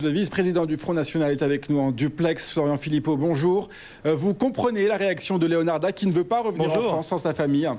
Le vice-président du Front National est avec nous en duplex. Florian Philippot, bonjour. Vous comprenez la réaction de Leonarda qui ne veut pas revenir en France sans sa famille?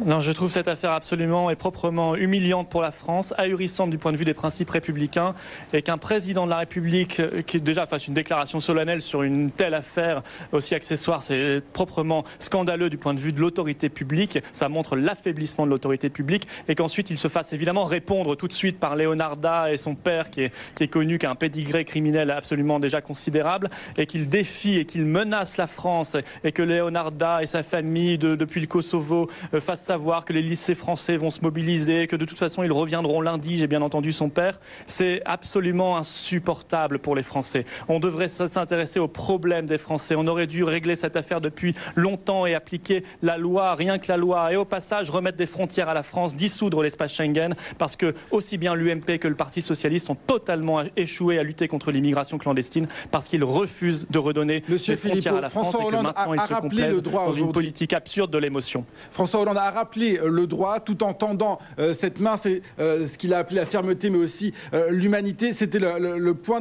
Non, je trouve cette affaire absolument et proprement humiliante pour la France, ahurissante du point de vue des principes républicains, et qu'un président de la République qui déjà fasse une déclaration solennelle sur une telle affaire aussi accessoire, c'est proprement scandaleux du point de vue de l'autorité publique. Ça montre l'affaiblissement de l'autorité publique, et qu'ensuite il se fasse évidemment répondre tout de suite par Leonarda et son père qui est connu, qui a un pédigré criminel absolument déjà considérable, et qu'il défie et qu'il menace la France, et que Leonarda et sa famille depuis le Kosovo fassent savoir que les lycées français vont se mobiliser, que de toute façon ils reviendront lundi, j'ai bien entendu son père. C'est absolument insupportable pour les Français. On devrait s'intéresser aux problèmes des Français. On aurait dû régler cette affaire depuis longtemps et appliquer la loi, rien que la loi. Et au passage, remettre des frontières à la France, dissoudre l'espace Schengen, parce que aussi bien l'UMP que le Parti Socialiste ont totalement échoué à lutter contre l'immigration clandestine, parce qu'ils refusent de redonner des frontières à la France, et que maintenant ils se complaisent dans une politique absurde de l'émotion. François Hollande a rappelé le droit tout en tendant cette main, c'est ce qu'il a appelé la fermeté, mais aussi l'humanité. C'était le point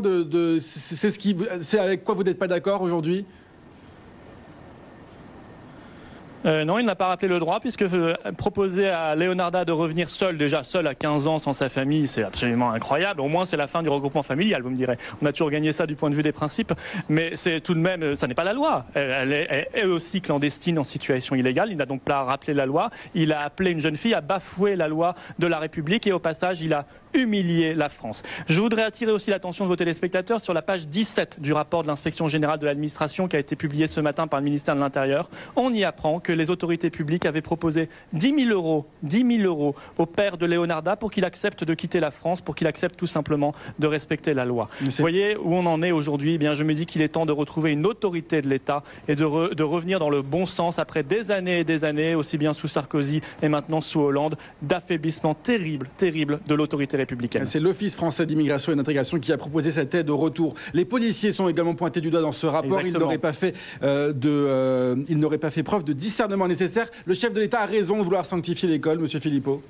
c'est avec quoi vous n'êtes pas d'accord aujourd'hui? Non, il n'a pas rappelé le droit, puisque proposer à Leonarda de revenir seul, déjà seul à 15 ans sans sa famille, c'est absolument incroyable. Au moins, c'est la fin du regroupement familial, vous me direz. On a toujours gagné ça du point de vue des principes, mais c'est tout de même, ça n'est pas la loi. Elle est aussi clandestine en situation illégale. Il n'a donc pas rappelé la loi. Il a appelé une jeune fille à bafouer la loi de la République, et au passage, il a humilié la France. Je voudrais attirer aussi l'attention de vos téléspectateurs sur la page 17 du rapport de l'inspection générale de l'administration qui a été publié ce matin par le ministère de l'Intérieur. On y apprend que les autorités publiques avaient proposé 10 000 euros au père de Leonarda pour qu'il accepte de quitter la France, pour qu'il accepte tout simplement de respecter la loi. Vous voyez où on en est aujourd'hui? Eh bien, je me dis qu'il est temps de retrouver une autorité de l'État et de revenir dans le bon sens après des années et des années, aussi bien sous Sarkozy et maintenant sous Hollande, d'affaiblissement terrible de l'autorité républicaine. C'est l'Office français d'immigration et d'intégration qui a proposé cette aide au retour. Les policiers sont également pointés du doigt dans ce rapport. Ils n'auraient pas fait preuve de discernement nécessaire. Le chef de l'État a raison de vouloir sanctifier l'école, monsieur Philippot.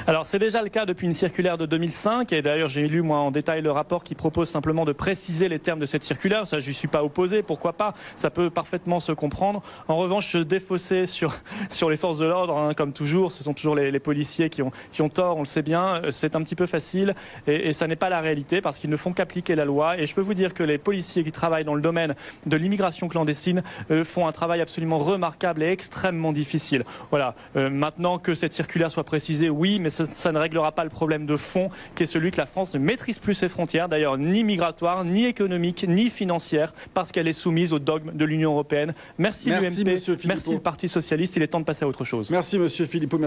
Alors c'est déjà le cas depuis une circulaire de 2005, et d'ailleurs j'ai lu moi en détail le rapport qui propose simplement de préciser les termes de cette circulaire. Ça, je n'y suis pas opposé, pourquoi pas, ça peut parfaitement se comprendre. En revanche, défausser sur les forces de l'ordre, comme toujours, ce sont toujours les policiers qui ont tort, on le sait bien, c'est un petit peu facile, et ça n'est pas la réalité, parce qu'ils ne font qu'appliquer la loi. Et je peux vous dire que les policiers qui travaillent dans le domaine de l'immigration clandestine font un travail absolument remarquable et extrêmement difficile. Voilà, maintenant que cette circulaire soit précisée, oui, mais ça ne réglera pas le problème de fond, qui est celui que la France ne maîtrise plus ses frontières, d'ailleurs ni migratoires, ni économiques, ni financières, parce qu'elle est soumise au dogme de l'Union européenne. Merci l'UMP, merci le Parti Socialiste, il est temps de passer à autre chose. Merci monsieur Philippot.